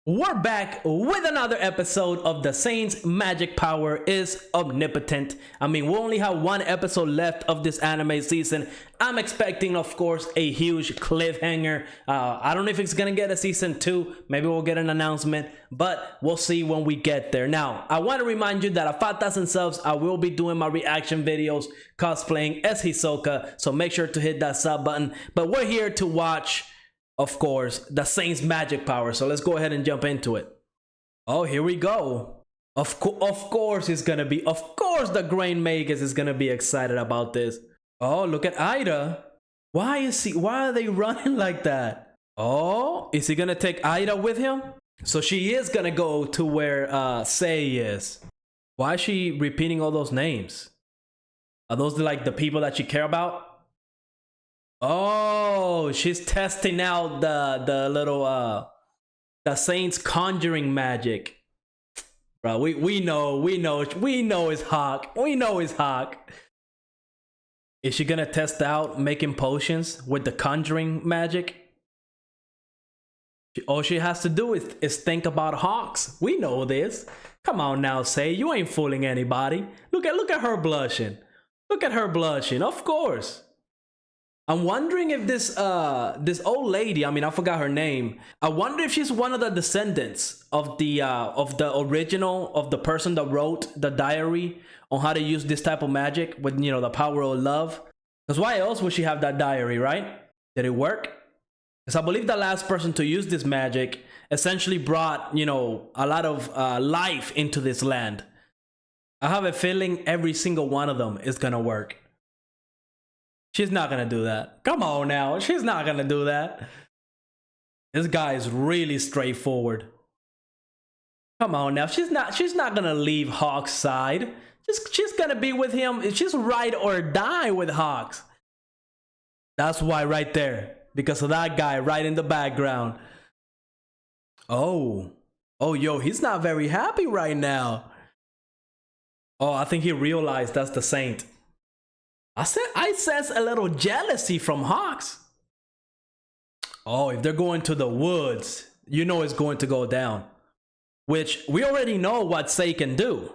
We're back with another episode of The Saint's magic power is omnipotent. I mean, we only have one episode left of this anime season. I'm expecting, of course, a huge cliffhanger. I don't know if it's gonna get a season 2. Maybe we'll get an announcement, but we'll see when we get there. Now, I want to remind you that at 5,000 subs, I will be doing my reaction videos cosplaying as Hisoka, so make sure to hit that sub button. But we're here to watch, of course, the Saint's magic power. So let's go ahead and jump into it. Oh, here we go. Of course it's gonna be. Of course the Grain Magus is gonna be excited about this. Oh, look at Ida. Why are they running like that? Oh, is he gonna take Ida with him? So she is gonna go to where Sei is. Why is she repeating all those names? Are those like the people that she care about? Oh, she's testing out the little the Saint's conjuring magic. Bro, we know it's Hawk. We know it's Hawk. Is she gonna test out making potions with the conjuring magic? All she has to do is think about Hawks. We know this. Come on now, Sei, you ain't fooling anybody. Look at her blushing. Look at her blushing. Of course. I'm wondering if this old lady, I mean, I forgot her name. I wonder if she's one of the descendants of the original, of the person that wrote the diary on how to use this type of magic with, you know, the power of love. Because why else would she have that diary, right? Did it work? Because I believe the last person to use this magic essentially brought, you know, a lot of life into this land. I have a feeling every single one of them is gonna work. She's not gonna do that. Come on now, she's not gonna do that. This guy is really straightforward. Come on now, she's not gonna leave Hawk's side. She's gonna be with him. She's ride or die with Hawks. That's why right there, because of that guy right in the background. Oh, yo, he's not very happy right now. Oh, I think he realized that's the Saint. I sense a little jealousy from Hawks. Oh, if they're going to the woods, you know it's going to go down. Which we already know what Sei can do.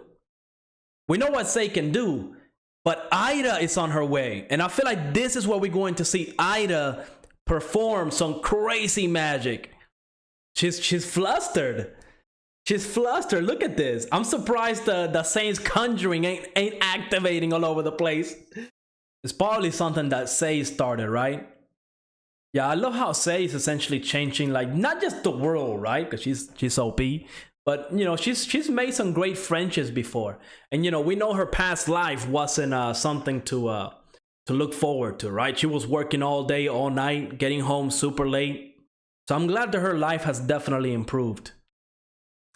We know what Sei can do, but Ida is on her way. And I feel like this is where we're going to see Ida perform some crazy magic. She's flustered. She's flustered. Look at this. I'm surprised the Saint's conjuring ain't activating all over the place. It's probably something that Sei started, right? Yeah, I love how Sei is essentially changing, like, not just the world, right? Because she's OP, but, you know, she's made some great friendships before. And, you know, we know her past life wasn't something to look forward to, right? She was working all day, all night, getting home super late. So I'm glad that her life has definitely improved.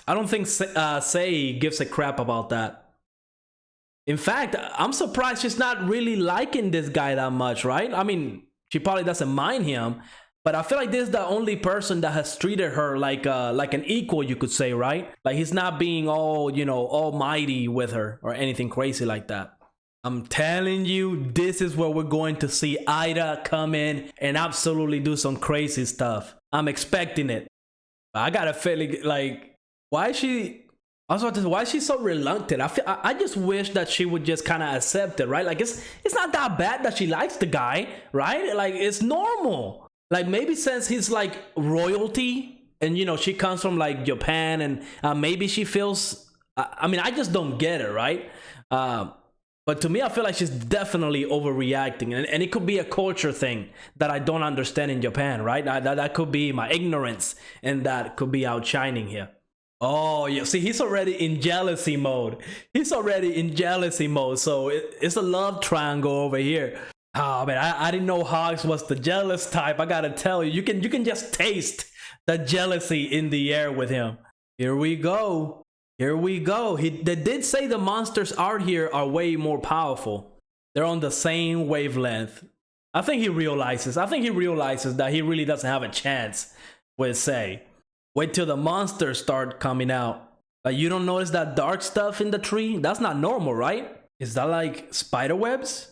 I don't think Sei gives a crap about that. In fact, I'm surprised she's not really liking this guy that much, right? I mean, she probably doesn't mind him, but I feel like this is the only person that has treated her like an equal, you could say, right? Like he's not being all, you know, almighty with her or anything crazy like that. I'm telling you, this is where we're going to see Ida come in and absolutely do some crazy stuff. I'm expecting it. I got a feeling like, why is she so reluctant? I just wish that she would just kind of accept it, right? Like it's not that bad that she likes the guy, right? Like it's normal. Like maybe since he's like royalty and, you know, she comes from like Japan and maybe she feels, I mean, I just don't get it, right? But to me, I feel like she's definitely overreacting, and it could be a culture thing that I don't understand in Japan, right? That could be my ignorance, and that could be outshining here. Oh, yeah. See, he's already in jealousy mode. He's already in jealousy mode. So it's a love triangle over here. Oh, man, I didn't know Hawks was the jealous type. I gotta tell you, you can just taste the jealousy in the air with him. Here we go. Here we go. They did say the monsters out here are way more powerful. They're on the same wavelength. I think he realizes that he really doesn't have a chance with Sei. Wait till the monsters start coming out. Like, you don't notice that dark stuff in the tree? That's not normal, right? Is that like spider webs?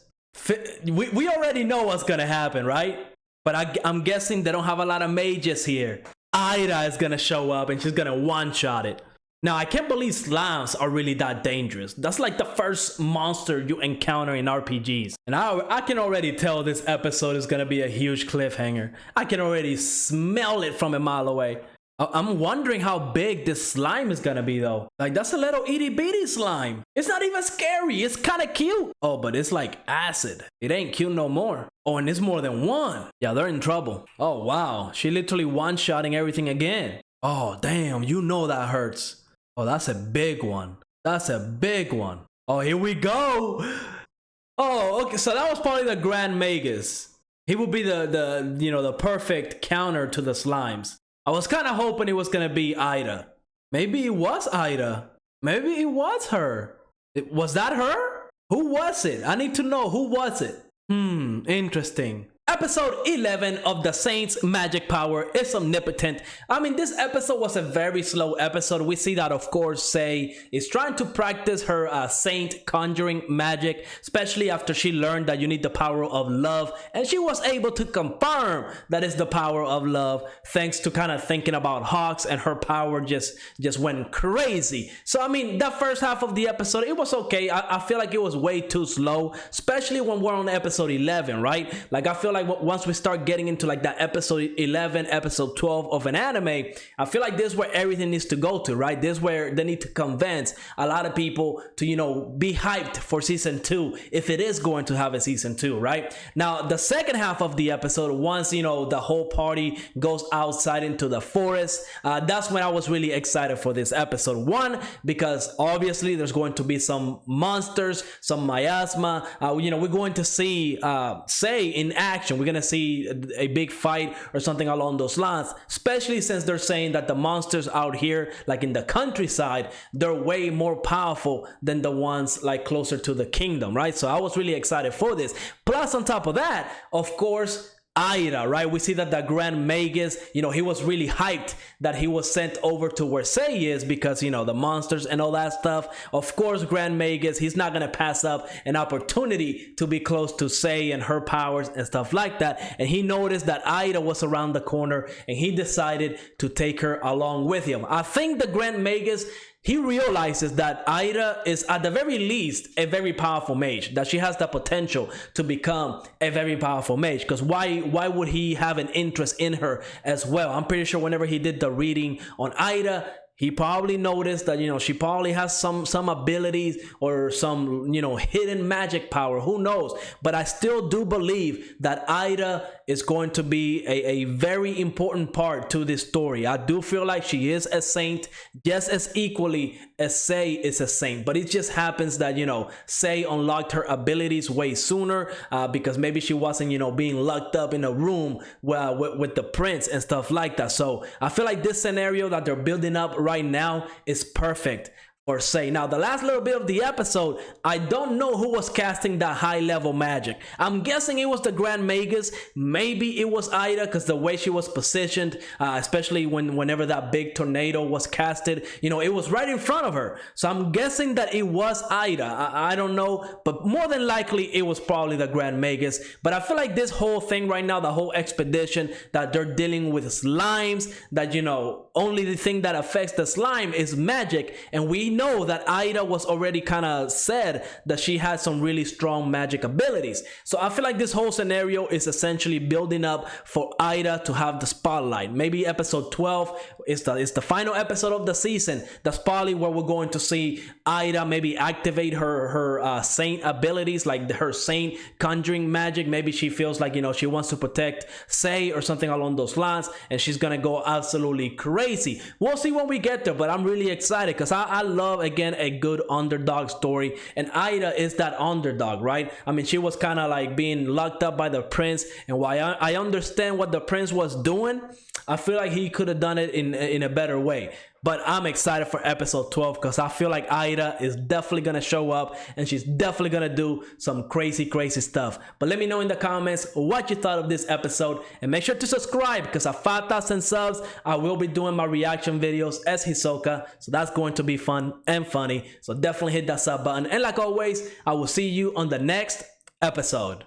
We already know what's gonna happen, right? But I'm guessing they don't have a lot of mages here. Ida is gonna show up and she's gonna one-shot it. Now, I can't believe slimes are really that dangerous. That's like the first monster you encounter in RPGs. And I can already tell this episode is gonna be a huge cliffhanger. I can already smell it from a mile away. I'm wondering how big this slime is gonna be though. Like, that's a little itty bitty slime. It's not even scary, it's kinda cute. Oh, but it's like acid. It ain't cute no more. Oh, and it's more than one. Yeah, they're in trouble. Oh, wow, she literally one-shotting everything again. Oh, damn, you know that hurts. Oh, that's a big one. That's a big one. Oh, here we go. Oh, okay, so that was probably the Grand Magus. He would be the perfect counter to the slimes. I was kind of hoping it was gonna be Ida. Maybe it was Ida. Maybe it was her. Was that her? Who was it? I need to know, who was it? Interesting. Episode 11 of the Saint's magic power is Omnipotent. I mean, this episode was a very slow episode. We see that, of course, Sei is trying to practice her Saint conjuring magic, especially after she learned that you need the power of love. And she was able to confirm that is the power of love, thanks to kind of thinking about Hawks, and her power just went crazy. So, I mean, that first half of the episode, it was okay. I feel like it was way too slow, especially when we're on episode 11, right? Like, I feel like once we start getting into like that episode 11, episode 12 of an anime, I feel like this is where everything needs to go to, right? This is where they need to convince a lot of people to, you know, be hyped for season 2, if it is going to have a season 2, right? Now, the second half of the episode, once, you know, the whole party goes outside into the forest, that's when I was really excited for this episode. One, because obviously there's going to be some monsters, some miasma. You know, we're going to see Sei in action. We're gonna see a big fight or something along those lines, especially since they're saying that the monsters out here, like in the countryside, they're way more powerful than the ones like closer to the kingdom, right? So I was really excited for this. Plus, on top of that, of course, Ida, right? We see that the Grand Magus, you know, he was really hyped that he was sent over to where Sei is because, you know, the monsters and all that stuff. Of course, Grand Magus, he's not going to pass up an opportunity to be close to Sei and her powers and stuff like that. And he noticed that Ida was around the corner and he decided to take her along with him. I think the Grand Magus, he realizes that Ida is at the very least a very powerful mage, that she has the potential to become a very powerful mage, because why would he have an interest in her as well? I'm pretty sure whenever he did the reading on Ida, he probably noticed that, you know, she probably has some abilities or some, you know, hidden magic power. Who knows? But I still do believe that Ida is going to be a very important part to this story. I do feel like she is a saint just as equally as Sei is a saint. But it just happens that, you know, Sei unlocked her abilities way sooner because maybe she wasn't, you know, being locked up in a room with the prince and stuff like that. So I feel like this scenario that they're building up right now is perfect for Sei. Now, the last little bit of the episode, I don't know who was casting that high level magic. I'm guessing it was the Grand Magus. Maybe it was Ida, because the way she was positioned, especially whenever that big tornado was casted, you know, it was right in front of her. So I'm guessing that it was Ida. I don't know, but more than likely it was probably the Grand Magus. But I feel like this whole thing right now, the whole expedition, that they're dealing with slimes, that, you know, only the thing that affects the slime is magic, and we know that Ida was already kind of said that she had some really strong magic abilities. So I feel like this whole scenario is essentially building up for Ida to have the spotlight. Maybe episode 12 is the final episode of the season. That's probably where we're going to see Ida maybe activate her saint abilities, like her saint conjuring magic. Maybe she feels like, you know, she wants to protect Sei or something along those lines, and she's gonna go absolutely crazy. We'll see when we get there, but I'm really excited because I love, again, a good underdog story, and Ida is that underdog, right? I mean, she was kind of like being locked up by the prince, and while I understand what the prince was doing, I feel like he could have done it in a better way. But I'm excited for episode 12 because I feel like Ida is definitely going to show up and she's definitely going to do some crazy stuff. But let me know in the comments what you thought of this episode, and make sure to subscribe because at 5,000 subs, I will be doing my reaction videos as Hisoka. So that's going to be fun and funny. So definitely hit that sub button. And like always, I will see you on the next episode.